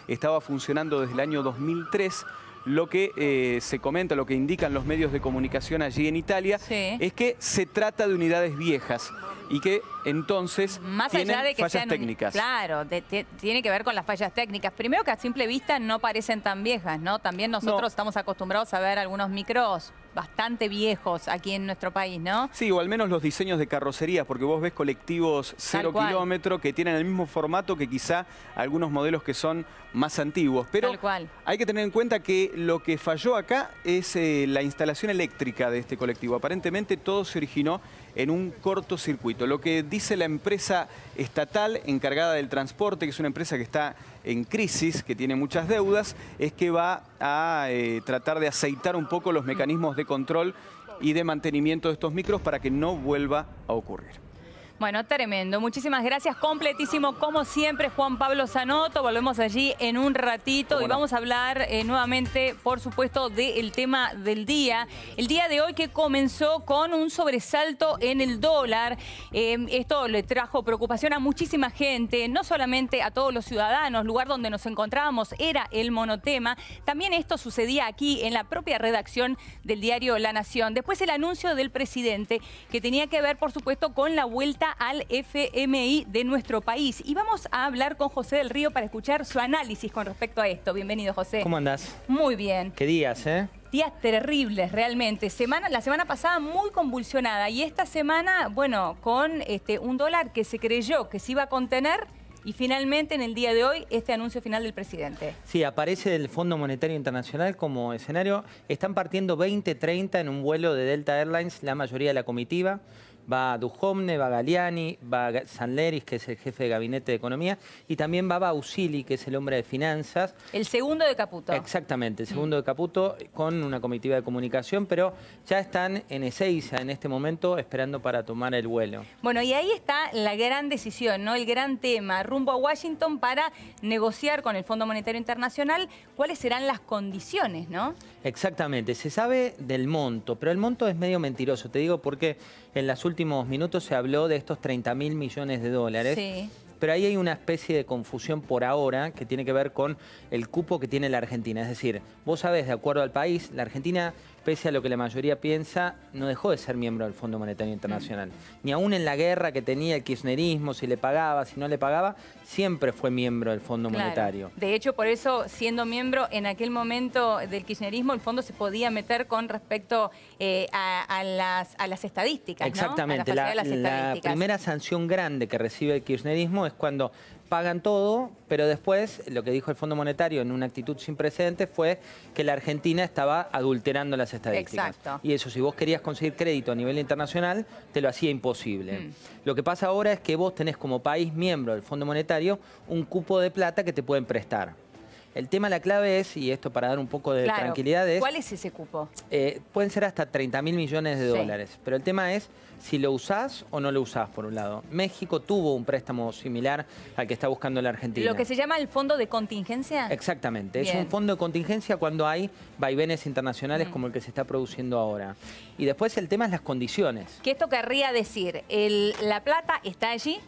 estaba funcionando desde el año 2003. Lo que se comenta, lo que indican los medios de comunicación allí en Italia, es que se trata de unidades viejas y que entonces más allá de que fallas sean técnicas. Claro, tiene que ver con las fallas técnicas. Primero que a simple vista no parecen tan viejas, ¿no? También nosotros estamos acostumbrados a ver algunos micros bastante viejos aquí en nuestro país, ¿no? Sí, o al menos los diseños de carrocerías, porque vos ves colectivos 0 kilómetro que tienen el mismo formato que quizá algunos modelos que son más antiguos. Pero hay que tener en cuenta que lo que falló acá es la instalación eléctrica de este colectivo. Aparentemente todo se originó en un cortocircuito. Lo que dice la empresa estatal encargada del transporte, que es una empresa que está en crisis, que tiene muchas deudas, es que va a tratar de aceitar un poco los mecanismos de control y de mantenimiento de estos micros para que no vuelva a ocurrir. Bueno, tremendo. Muchísimas gracias. Completísimo, como siempre, Juan Pablo Zanotto. Volvemos allí en un ratito y vamos a hablar nuevamente, por supuesto, del tema del día. El día de hoy que comenzó con un sobresalto en el dólar. Esto le trajo preocupación a muchísima gente, no solamente a todos los ciudadanos. Lugar donde nos encontrábamos era el monotema. También esto sucedía aquí en la propia redacción del diario La Nación. Después el anuncio del presidente que tenía que ver, por supuesto, con la vuelta al FMI de nuestro país. Y vamos a hablar con José del Río para escuchar su análisis con respecto a esto. Bienvenido, José. ¿Cómo andás? Muy bien. ¿Qué días, Días terribles, realmente. La semana pasada muy convulsionada y esta semana, bueno, con un dólar que se creyó que se iba a contener y finalmente en el día de hoy este anuncio final del presidente. Sí, aparece el Fondo Monetario Internacional como escenario. Están partiendo 20-30 en un vuelo de Delta Airlines, la mayoría de la comitiva. Va Duhovne, va Galliani, va Sanleris, que es el jefe de gabinete de economía, y también va Bausili, que es el hombre de finanzas. El segundo de Caputo. Exactamente, el segundo de Caputo, con una comitiva de comunicación, pero ya están en Ezeiza en este momento esperando para tomar el vuelo. Bueno, y ahí está la gran decisión, ¿no? El gran tema, rumbo a Washington para negociar con el Fondo Monetario Internacional cuáles serán las condiciones, ¿no? Exactamente, se sabe del monto, pero el monto es medio mentiroso, te digo porque en los últimos minutos se habló de estos 30.000 millones de dólares. Sí. Pero ahí hay una especie de confusión por ahora que tiene que ver con el cupo que tiene la Argentina. Es decir, vos sabés, de acuerdo al país, la Argentina, pese a lo que la mayoría piensa, no dejó de ser miembro del Fondo Monetario Internacional. Ni aún en la guerra que tenía el kirchnerismo, si le pagaba, si no le pagaba, siempre fue miembro del Fondo Monetario. De hecho, por eso, siendo miembro en aquel momento del kirchnerismo, el fondo se podía meter con respecto a las estadísticas, Exactamente. ¿no? La primera sanción grande que recibe el kirchnerismo es cuando pagan todo, pero después lo que dijo el Fondo Monetario en una actitud sin precedentes fue que la Argentina estaba adulterando las estadísticas. Exacto. Y eso, si vos querías conseguir crédito a nivel internacional, te lo hacía imposible. Lo que pasa ahora es que vos tenés como país miembro del Fondo Monetario un cupo de plata que te pueden prestar. El tema, la clave es, y esto para dar un poco de tranquilidad, es... ¿Cuál es ese cupo? Pueden ser hasta 30.000 millones de dólares, pero el tema es si lo usás o no lo usás, por un lado. México tuvo un préstamo similar al que está buscando la Argentina. ¿Lo que se llama el fondo de contingencia? Exactamente. Bien. Es un fondo de contingencia cuando hay vaivenes internacionales como el que se está produciendo ahora. Y después el tema es las condiciones. ¿Qué esto querría decir? La plata está allí,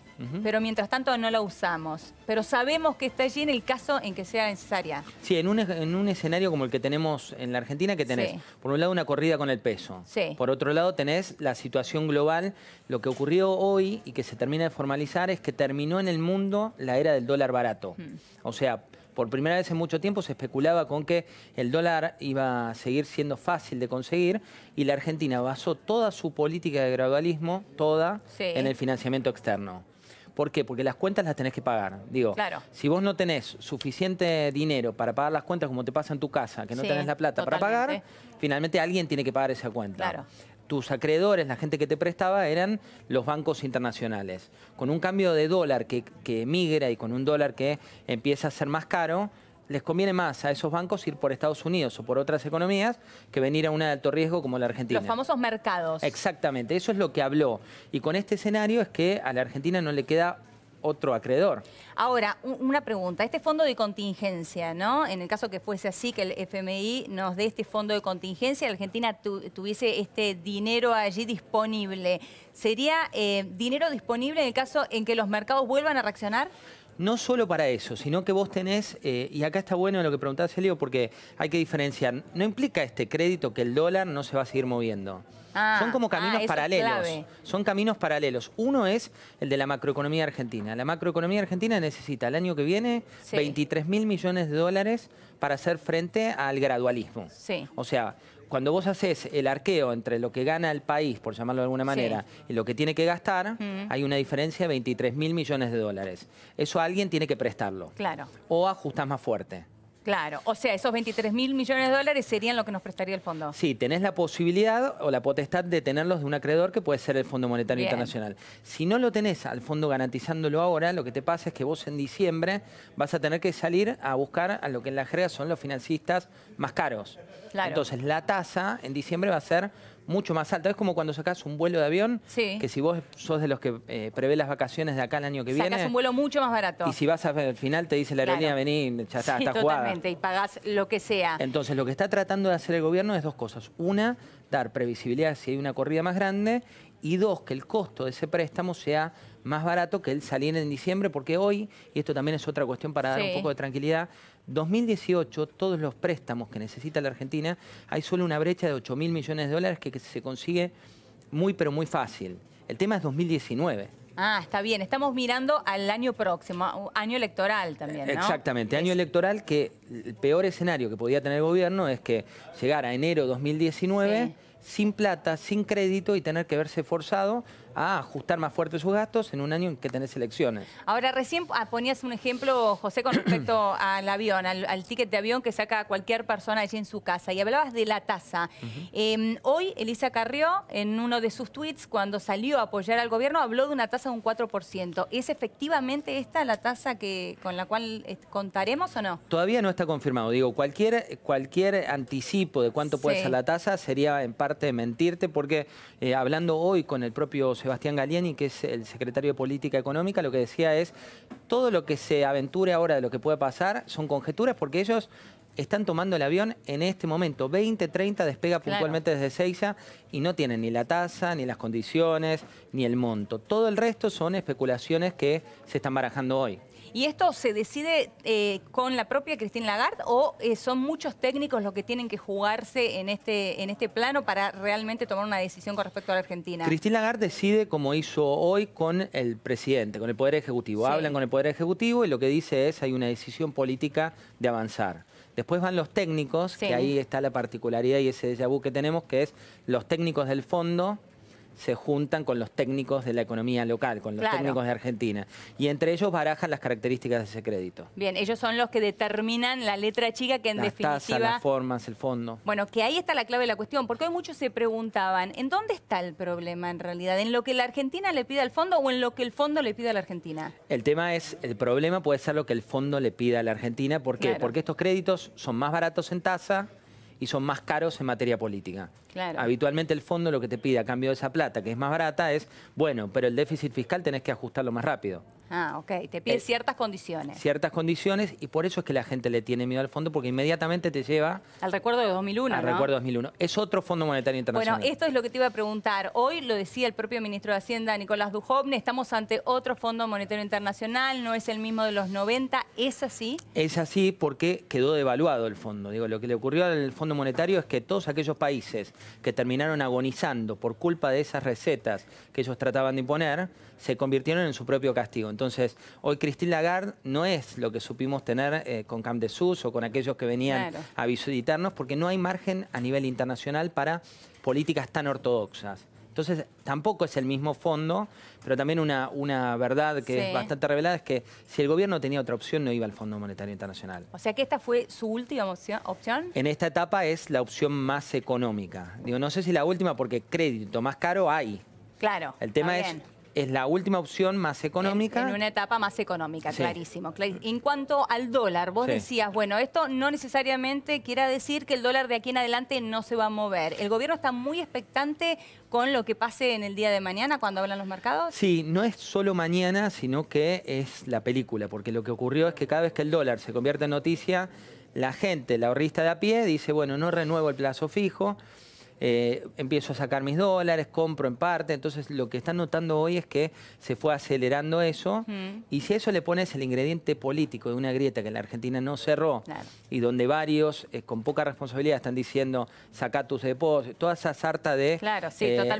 pero mientras tanto no la usamos. Pero sabemos que está allí en el caso en que sea necesaria. Sí, en un escenario como el que tenemos en la Argentina, que tenés, por un lado, una corrida con el peso. Por otro lado, tenés la situación global. Lo que ocurrió hoy y que se termina de formalizar es que terminó en el mundo la era del dólar barato. O sea, por primera vez en mucho tiempo se especulaba con que el dólar iba a seguir siendo fácil de conseguir y la Argentina basó toda su política de gradualismo, en el financiamiento externo. ¿Por qué? Porque las cuentas las tenés que pagar. Digo, si vos no tenés suficiente dinero para pagar las cuentas, como te pasa en tu casa, que no tenés la plata para pagar, finalmente alguien tiene que pagar esa cuenta. Tus acreedores, la gente que te prestaba, eran los bancos internacionales. Con un cambio de dólar que migra y con un dólar que empieza a ser más caro, les conviene más a esos bancos ir por Estados Unidos o por otras economías que venir a una de alto riesgo como la Argentina. Los famosos mercados. Exactamente, eso es lo que habló. Y con este escenario es que a la Argentina no le queda otro acreedor. Ahora, una pregunta. Este fondo de contingencia, ¿no? En el caso que fuese así, que el FMI nos dé este fondo de contingencia, la Argentina tuviese este dinero allí disponible. ¿Sería dinero disponible en el caso en que los mercados vuelvan a reaccionar? No solo para eso, sino que vos tenés, y acá está bueno lo que preguntás, Elio, porque hay que diferenciar. No implica este crédito que el dólar no se va a seguir moviendo. Son como caminos paralelos. Son caminos paralelos. Uno es el de la macroeconomía argentina. La macroeconomía argentina necesita el año que viene 23.000 millones de dólares para hacer frente al gradualismo. O sea, cuando vos haces el arqueo entre lo que gana el país, por llamarlo de alguna manera, y lo que tiene que gastar, hay una diferencia de 23.000 millones de dólares. Eso alguien tiene que prestarlo. Claro. O ajustás más fuerte. Claro, o sea, esos 23.000 millones de dólares serían lo que nos prestaría el fondo. Sí, tenés la posibilidad o la potestad de tenerlos de un acreedor que puede ser el Fondo Monetario Internacional. Si no lo tenés al fondo garantizándolo ahora, lo que te pasa es que vos en diciembre vas a tener que salir a buscar a lo que en la jerga son los financistas más caros. Claro. Entonces, la tasa en diciembre va a ser mucho más alta. Es como cuando sacás un vuelo de avión, que si vos sos de los que prevé las vacaciones de acá el año que viene... Sacás un vuelo mucho más barato. Y si vas al final te dice la aerolínea, vení, ya está, está jugada. Totalmente, y pagás lo que sea. Entonces, lo que está tratando de hacer el gobierno es dos cosas. Una, dar previsibilidad si hay una corrida más grande. Y dos, que el costo de ese préstamo sea más barato que el salir en diciembre, porque hoy, y esto también es otra cuestión para dar un poco de tranquilidad, 2018, todos los préstamos que necesita la Argentina, hay solo una brecha de 8.000 millones de dólares que se consigue muy, pero muy fácil. El tema es 2019. Ah, está bien. Estamos mirando al año próximo, año electoral también, ¿no? Exactamente, año electoral que el peor escenario que podía tener el gobierno es que llegara a enero 2019... sin plata, sin crédito y tener que verse forzado a ajustar más fuerte sus gastos en un año en que tenés elecciones. Ahora, recién ponías un ejemplo, José, con respecto al avión, al ticket de avión que saca cualquier persona allí en su casa. Y hablabas de la tasa. Hoy, Elisa Carrió, en uno de sus tweets, cuando salió a apoyar al gobierno, habló de una tasa de un 4%. ¿Es efectivamente esta la tasa con la cual contaremos o no? Todavía no está confirmado. Digo, cualquier anticipo de cuánto puede ser la tasa sería en parte mentirte, porque hablando hoy con el propio Sebastián Galliani, que es el secretario de Política Económica, lo que decía es, todo lo que se aventure ahora de lo que puede pasar son conjeturas, porque ellos están tomando el avión en este momento. 20:30 despega puntualmente desde Ezeiza y no tienen ni la tasa, ni las condiciones, ni el monto. Todo el resto son especulaciones que se están barajando hoy. ¿Y esto se decide con la propia Christine Lagarde o son muchos técnicos los que tienen que jugarse en este plano para realmente tomar una decisión con respecto a la Argentina? Christine Lagarde decide como hizo hoy con el presidente, con el Poder Ejecutivo. Hablan con el Poder Ejecutivo y lo que dice es hay una decisión política de avanzar. Después van los técnicos, que ahí está la particularidad y ese déjà vu que tenemos, que es los técnicos del fondo se juntan con los técnicos de la economía local, con los técnicos de Argentina. Y entre ellos barajan las características de ese crédito. Bien, ellos son los que determinan la letra chica que en definitiva... Las tasas, las formas, el fondo. Bueno, que ahí está la clave de la cuestión, porque hoy muchos se preguntaban, ¿en dónde está el problema en realidad? ¿En lo que la Argentina le pide al fondo o en lo que el fondo le pide a la Argentina? El tema es, el problema puede ser lo que el fondo le pida a la Argentina. ¿Por qué? Porque estos créditos son más baratos en tasa y son más caros en materia política. Habitualmente el fondo lo que te pide a cambio de esa plata, que es más barata, es, bueno, pero el déficit fiscal tenés que ajustarlo más rápido. Ah, ok. Te pide ciertas condiciones. Ciertas condiciones, y por eso es que la gente le tiene miedo al fondo, porque inmediatamente te lleva... Al recuerdo de 2001, Al recuerdo de 2001. Es otro Fondo Monetario Internacional. Bueno, esto es lo que te iba a preguntar. Hoy lo decía el propio ministro de Hacienda, Nicolás Dujovne, estamos ante otro Fondo Monetario Internacional, no es el mismo de los 90. ¿Es así? Es así porque quedó devaluado el fondo. Digo, lo que le ocurrió al Fondo Monetario es que todos aquellos países que terminaron agonizando por culpa de esas recetas que ellos trataban de imponer, se convirtieron en su propio castigo. Entonces, hoy Christine Lagarde no es lo que supimos tener con Camp de Sus o con aquellos que venían a visitarnos, porque no hay margen a nivel internacional para políticas tan ortodoxas. Entonces, tampoco es el mismo fondo, pero también una verdad que es bastante revelada es que si el gobierno tenía otra opción, no iba al Fondo Monetario Internacional. O sea que esta fue su última opción. En esta etapa es la opción más económica. Digo, no sé si la última, porque crédito más caro hay. Claro. El tema es la última opción más económica. En una etapa más económica, clarísimo. En cuanto al dólar, vos decías, bueno, esto no necesariamente quiere decir que el dólar de aquí en adelante no se va a mover. ¿El gobierno está muy expectante con lo que pase en el día de mañana cuando hablan los mercados? Sí, no es solo mañana, sino que es la película, porque lo que ocurrió es que cada vez que el dólar se convierte en noticia, la gente, la ahorrista de a pie, dice, bueno, no renuevo el plazo fijo. empiezo a sacar mis dólares, compro en parte. Entonces lo que están notando hoy es que se fue acelerando eso. Y si a eso le pones el ingrediente político de una grieta que en la Argentina no cerró, y donde varios con poca responsabilidad están diciendo sacá tus depósitos, toda esa sarta de,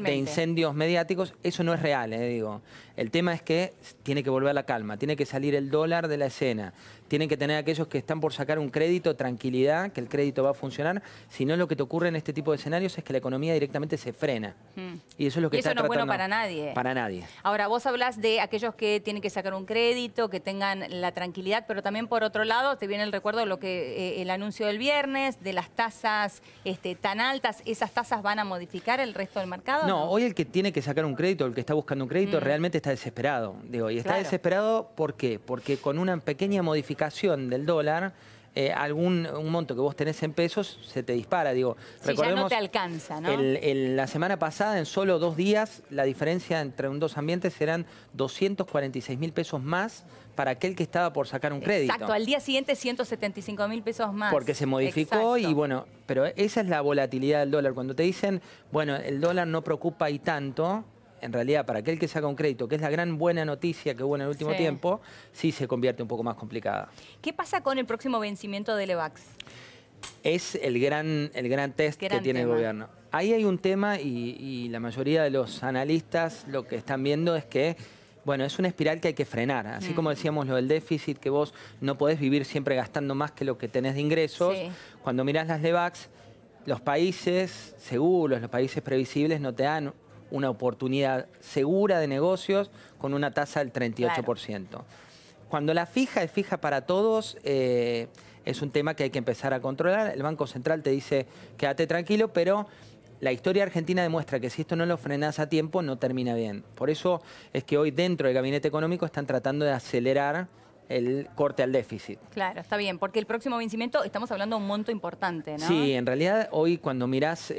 de incendios mediáticos, eso no es real, digo. El tema es que tiene que volver la calma, tiene que salir el dólar de la escena, tienen que tener aquellos que están por sacar un crédito, tranquilidad, que el crédito va a funcionar. Si no, lo que te ocurre en este tipo de escenarios es que la economía directamente se frena. Y eso es lo que está tratando. Y eso no es bueno para nadie. Para nadie. Ahora, vos hablás de aquellos que tienen que sacar un crédito, que tengan la tranquilidad, pero también por otro lado te viene el recuerdo de lo que el anuncio del viernes, de las tasas tan altas. ¿Esas tasas van a modificar el resto del mercado? No, hoy el que tiene que sacar un crédito, el que está buscando un crédito, realmente está desesperado. Digo, y está desesperado, ¿por qué? Porque con una pequeña modificación del dólar, un monto que vos tenés en pesos se te dispara. Digo, recordemos, ya no te alcanza, ¿no? La semana pasada, en solo 2 días, la diferencia entre dos ambientes eran 246.000 pesos más para aquel que estaba por sacar un crédito. Exacto, al día siguiente 175.000 pesos más. Porque se modificó. Y bueno, pero esa es la volatilidad del dólar. Cuando te dicen, bueno, el dólar no preocupa y tanto, en realidad, para aquel que saca un crédito, que es la gran buena noticia que hubo en el último tiempo, sí se convierte un poco más complicada. ¿Qué pasa con el próximo vencimiento del EVAX? Es el gran test que tiene el gobierno. Ahí hay un tema y la mayoría de los analistas lo que están viendo es que, bueno, es una espiral que hay que frenar. Así como decíamos lo del déficit, que vos no podés vivir siempre gastando más que lo que tenés de ingresos. Cuando mirás las LEVAX, los países seguros, los países previsibles no te dan una oportunidad segura de negocios con una tasa del 38%. Cuando la fija es fija para todos, es un tema que hay que empezar a controlar. El Banco Central te dice, quédate tranquilo, pero la historia argentina demuestra que si esto no lo frenás a tiempo, no termina bien. Por eso es que hoy dentro del Gabinete Económico están tratando de acelerar el corte al déficit. Claro, está bien, porque el próximo vencimiento estamos hablando de un monto importante, ¿no? Sí, en realidad hoy cuando mirás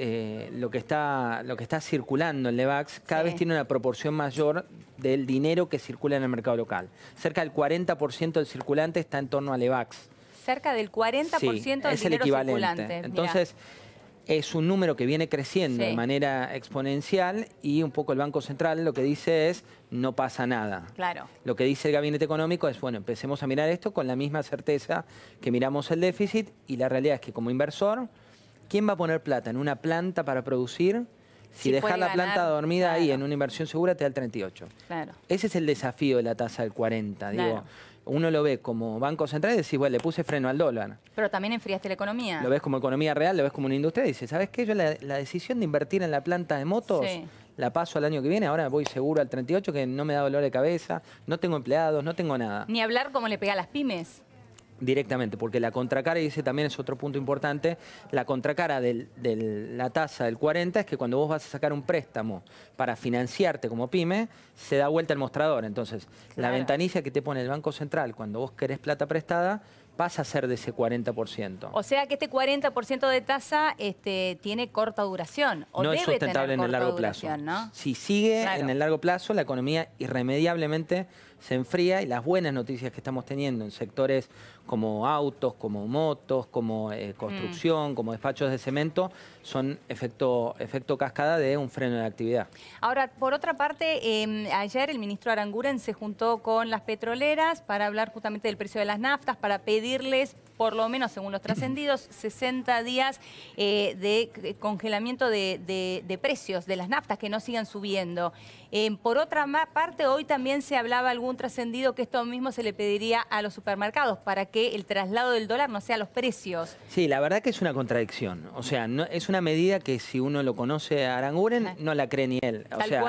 lo que está circulando en LEVAX, cada vez tiene una proporción mayor del dinero que circula en el mercado local. Cerca del 40% del circulante está en torno a LEVAX. Cerca del 40% del dinero circulante. Entonces, es un número que viene creciendo de manera exponencial y un poco el Banco Central lo que dice es no pasa nada. Claro. Lo que dice el Gabinete Económico es, bueno, empecemos a mirar esto con la misma certeza que miramos el déficit y la realidad es que como inversor, ¿quién va a poner plata en una planta para producir? Si dejar la planta dormida ahí en una inversión segura te da el 38. Claro. Ese es el desafío de la tasa del 40. Digo, uno lo ve como Banco Central y decís, bueno, le puse freno al dólar. Pero también enfriaste la economía. Lo ves como economía real, lo ves como una industria y dices, ¿sabes qué? Yo la decisión de invertir en la planta de motos la paso al año que viene, ahora voy seguro al 38, que no me da dolor de cabeza, no tengo empleados, no tengo nada. Ni hablar cómo le pega a las pymes. Directamente, porque la contracara, y ese también es otro punto importante, la contracara de la tasa del 40 es que cuando vos vas a sacar un préstamo para financiarte como pyme, se da vuelta el mostrador. Entonces, la ventanilla que te pone el Banco Central cuando vos querés plata prestada, pasa a ser de ese 40%. O sea que este 40% de tasa tiene corta duración. O no debe es sustentable en el largo plazo. ¿No? Si sigue en el largo plazo, la economía irremediablemente se enfría y las buenas noticias que estamos teniendo en sectores como autos, como motos, como construcción, como despachos de cemento, son efecto cascada de un freno de actividad. Ahora, por otra parte, ayer el ministro Aranguren se juntó con las petroleras para hablar justamente del precio de las naftas, para pedirles, por lo menos según los trascendidos, 60 días de congelamiento de precios de las naftas, que no sigan subiendo. Por otra parte, hoy también se hablaba algún trascendido que esto mismo se le pediría a los supermercados para que el traslado del dólar no sea a los precios. Sí, la verdad que es una contradicción. O sea, no, es una medida que si uno lo conoce a Aranguren, no la cree ni él. Tal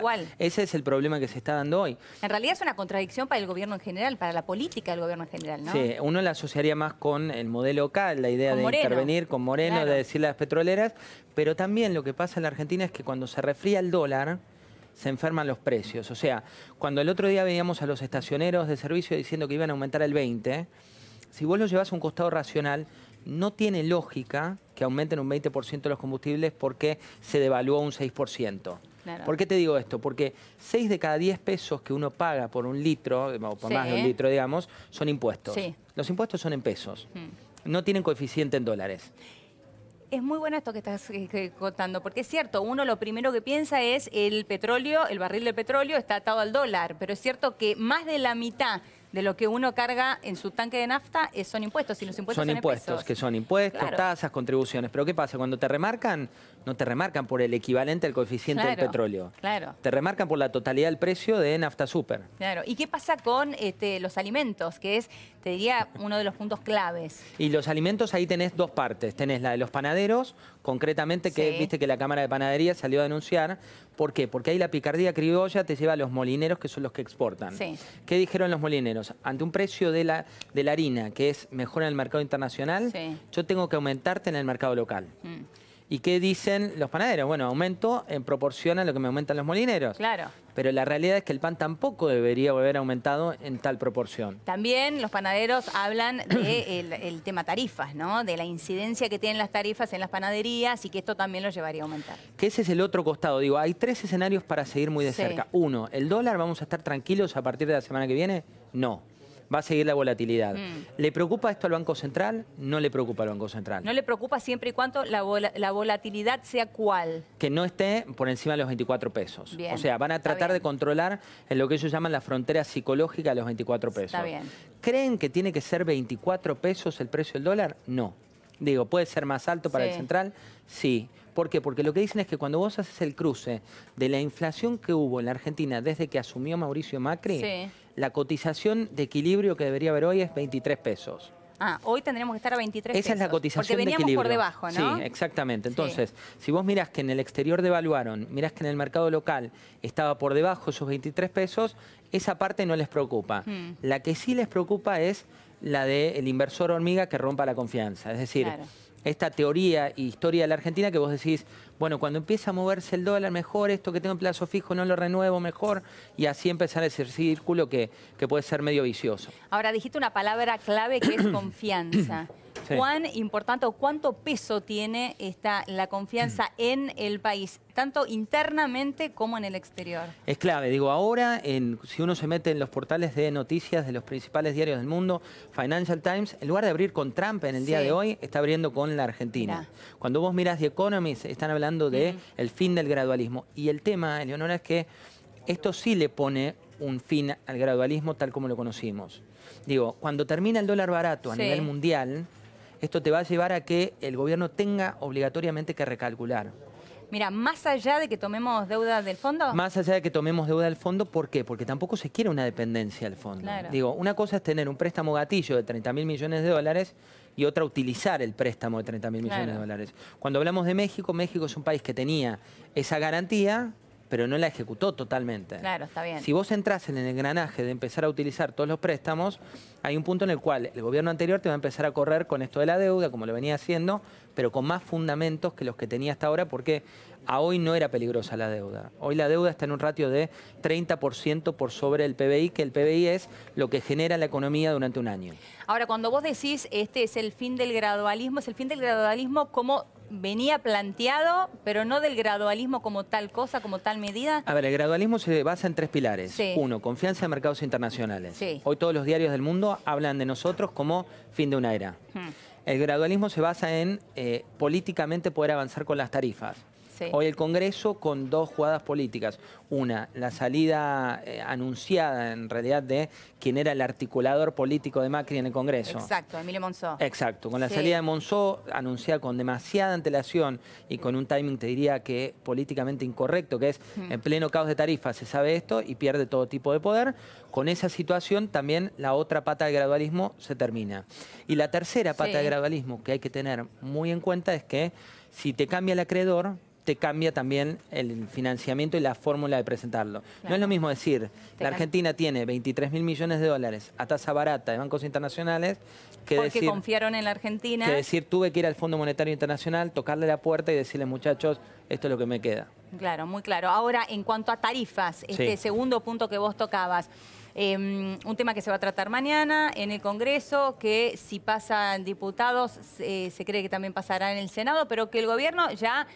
cual. Ese es el problema que se está dando hoy. En realidad es una contradicción para el gobierno en general, para la política del gobierno en general, ¿no? Sí, uno la asociaría más con el modelo local, la idea de intervenir con Moreno, de decirle a las petroleras, pero también lo que pasa en la Argentina es que cuando se refría el dólar, se enferman los precios. O sea, cuando el otro día veíamos a los estacioneros de servicio diciendo que iban a aumentar el 20%, si vos lo llevas a un costado racional, no tiene lógica que aumenten un 20% los combustibles porque se devaluó un 6%. Claro. ¿Por qué te digo esto? Porque 6 de cada 10 pesos que uno paga por un litro, o por más de un litro, digamos, son impuestos. Los impuestos son en pesos. No tienen coeficiente en dólares. Es muy bueno esto que estás contando, porque es cierto, uno lo primero que piensa es el petróleo, el barril de petróleo está atado al dólar, pero es cierto que más de la mitad de lo que uno carga en su tanque de nafta son impuestos, y los impuestos son impuestos, que son impuestos, claro, tasas, contribuciones. Pero ¿qué pasa? Cuando te remarcan, no te remarcan por el equivalente al coeficiente del petróleo. Claro. Te remarcan por la totalidad del precio de Nafta Super. Claro. ¿Y qué pasa con los alimentos? Que es, te diría, uno de los puntos claves. Y los alimentos, ahí tenés dos partes. Tenés la de los panaderos, concretamente, que viste que la Cámara de Panadería salió a denunciar. ¿Por qué? Porque ahí la picardía criolla te lleva a los molineros, que son los que exportan. Sí. ¿Qué dijeron los molineros? Ante un precio de la harina que es mejor en el mercado internacional, yo tengo que aumentarte en el mercado local. ¿Y qué dicen los panaderos? Bueno, aumento en proporción a lo que me aumentan los molineros. Claro. Pero la realidad es que el pan tampoco debería volver aumentado en tal proporción. También los panaderos hablan del tema tarifas, ¿no? De la incidencia que tienen las tarifas en las panaderías y que esto también lo llevaría a aumentar. Que ese es el otro costado. Digo, hay tres escenarios para seguir muy de cerca. Uno, ¿el dólar vamos a estar tranquilos a partir de la semana que viene? No. Va a seguir la volatilidad. ¿Le preocupa esto al Banco Central? No le preocupa al Banco Central. ¿No le preocupa siempre y cuando la volatilidad sea cuál? Que no esté por encima de los 24 pesos. Bien, o sea, van a tratar de controlar en lo que ellos llaman la frontera psicológica de los 24 pesos. Está bien. ¿Creen que tiene que ser 24 pesos el precio del dólar? No. Digo, ¿puede ser más alto para el central? Sí. ¿Por qué? Porque lo que dicen es que cuando vos haces el cruce de la inflación que hubo en la Argentina desde que asumió Mauricio Macri, la cotización de equilibrio que debería haber hoy es 23 pesos. Ah, hoy tendríamos que estar a 23 pesos. Esa es la cotización de equilibrio. Porque veníamos por debajo, ¿no? Sí, exactamente. Entonces, si vos mirás que en el exterior devaluaron, mirás que en el mercado local estaba por debajo esos 23 pesos, esa parte no les preocupa. La que sí les preocupa es la del inversor hormiga que rompa la confianza. Es decir, esta teoría e historia de la Argentina que vos decís, bueno, cuando empieza a moverse el dólar, mejor, esto que tengo en plazo fijo no lo renuevo, mejor, y así empezar ese círculo que puede ser medio vicioso. Ahora, dijiste una palabra clave que es confianza. ¿Cuán importante o cuánto peso tiene la confianza en el país, tanto internamente como en el exterior? Es clave. Digo, ahora, si uno se mete en los portales de noticias de los principales diarios del mundo, Financial Times, en lugar de abrir con Trump en el día de hoy, está abriendo con la Argentina. Cuando vos mirás The Economist, están hablando de el fin del gradualismo. Y el tema, Eleonora, es que esto sí le pone un fin al gradualismo tal como lo conocimos. Digo, cuando termina el dólar barato a nivel mundial, esto te va a llevar a que el gobierno tenga obligatoriamente que recalcular. Mira, más allá de que tomemos deuda del fondo. Más allá de que tomemos deuda del fondo, ¿por qué? Porque tampoco se quiere una dependencia del fondo. Claro. Digo, una cosa es tener un préstamo gatillo de 30.000 millones de dólares y otra utilizar el préstamo de 30.000 millones de dólares. Cuando hablamos de México, México es un país que tenía esa garantía, pero no la ejecutó totalmente. Claro, está bien. Si vos entras en el engranaje de empezar a utilizar todos los préstamos, hay un punto en el cual el gobierno anterior te va a empezar a correr con esto de la deuda, como lo venía haciendo, pero con más fundamentos que los que tenía hasta ahora, porque a hoy no era peligrosa la deuda. Hoy la deuda está en un ratio de 30% por sobre el PBI, que el PBI es lo que genera la economía durante un año. Ahora, cuando vos decís este es el fin del gradualismo, ¿es el fin del gradualismo como venía planteado, pero no del gradualismo como tal cosa, como tal medida? A ver, el gradualismo se basa en tres pilares. Uno, confianza en mercados internacionales. Hoy todos los diarios del mundo hablan de nosotros como fin de una era. El gradualismo se basa en políticamente poder avanzar con las tarifas. Hoy el Congreso con dos jugadas políticas. Una, la salida anunciada en realidad de quien era el articulador político de Macri en el Congreso. Exacto, Emilio Monzó. Exacto, con la salida de Monzó anunciada con demasiada antelación y con un timing, te diría que políticamente incorrecto, que es en pleno caos de tarifas se sabe esto y pierde todo tipo de poder. Con esa situación también la otra pata del gradualismo se termina. Y la tercera pata del gradualismo que hay que tener muy en cuenta es que si te cambia el acreedor, te cambia también el financiamiento y la fórmula de presentarlo. Claro. No es lo mismo decir, la Argentina tiene 23.000 millones de dólares a tasa barata de bancos internacionales, que porque decir, confiaron en la Argentina. Que decir, tuve que ir al Fondo Monetario Internacional, tocarle la puerta y decirle, muchachos, esto es lo que me queda. Claro, muy claro. Ahora, en cuanto a tarifas, este segundo punto que vos tocabas, un tema que se va a tratar mañana en el Congreso, que si pasan diputados, se cree que también pasará en el Senado, pero que el gobierno ya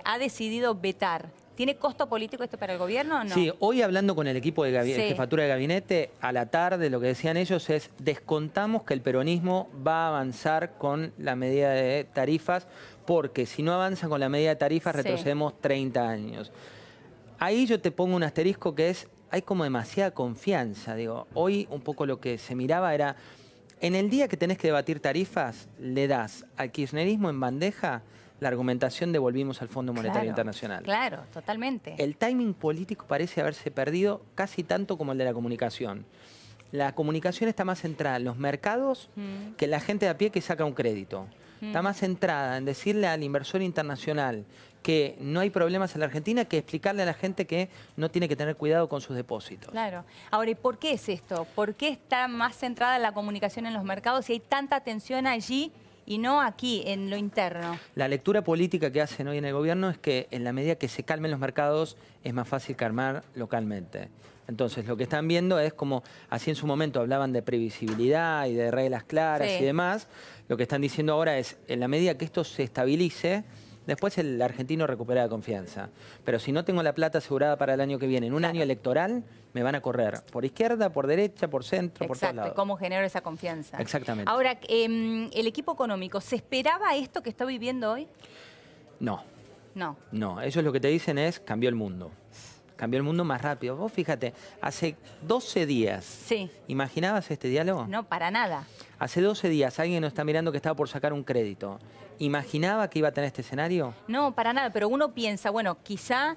ha decidido vetar. ¿Tiene costo político esto para el gobierno o no? Sí, hoy hablando con el equipo de jefatura de gabinete, a la tarde lo que decían ellos es, descontamos que el peronismo va a avanzar con la medida de tarifas, porque si no avanza con la medida de tarifas retrocedemos 30 años. Ahí yo te pongo un asterisco que es, hay como demasiada confianza. Digo, hoy un poco lo que se miraba era, en el día que tenés que debatir tarifas, le das al kirchnerismo en bandeja la argumentación de volvimos al Fondo Monetario Internacional. Claro, totalmente. El timing político parece haberse perdido casi tanto como el de la comunicación. La comunicación está más centrada en los mercados que en la gente de a pie que saca un crédito. Está más centrada en decirle al inversor internacional que no hay problemas en la Argentina que explicarle a la gente que no tiene que tener cuidado con sus depósitos. Claro. Ahora, ¿y por qué es esto? ¿Por qué está más centrada la comunicación en los mercados y hay tanta tensión allí y no aquí, en lo interno? La lectura política que hacen hoy en el gobierno es que en la medida que se calmen los mercados es más fácil calmar localmente. Entonces, lo que están viendo es como, así en su momento hablaban de previsibilidad y de reglas claras y demás, lo que están diciendo ahora es, en la medida que esto se estabilice, después el argentino recupera la confianza. Pero si no tengo la plata asegurada para el año que viene, en un año electoral, me van a correr por izquierda, por derecha, por centro, por todos lados. ¿Cómo genero esa confianza? Exactamente. Ahora, ¿el equipo económico se esperaba esto que está viviendo hoy? No. No. No, ellos lo que te dicen es, cambió el mundo. Cambió el mundo más rápido. Vos fíjate, hace 12 días, ¿imaginabas este diálogo? No, para nada. Hace 12 días alguien nos está mirando que estaba por sacar un crédito. ¿Imaginaba que iba a tener este escenario? No, para nada, pero uno piensa, bueno, quizá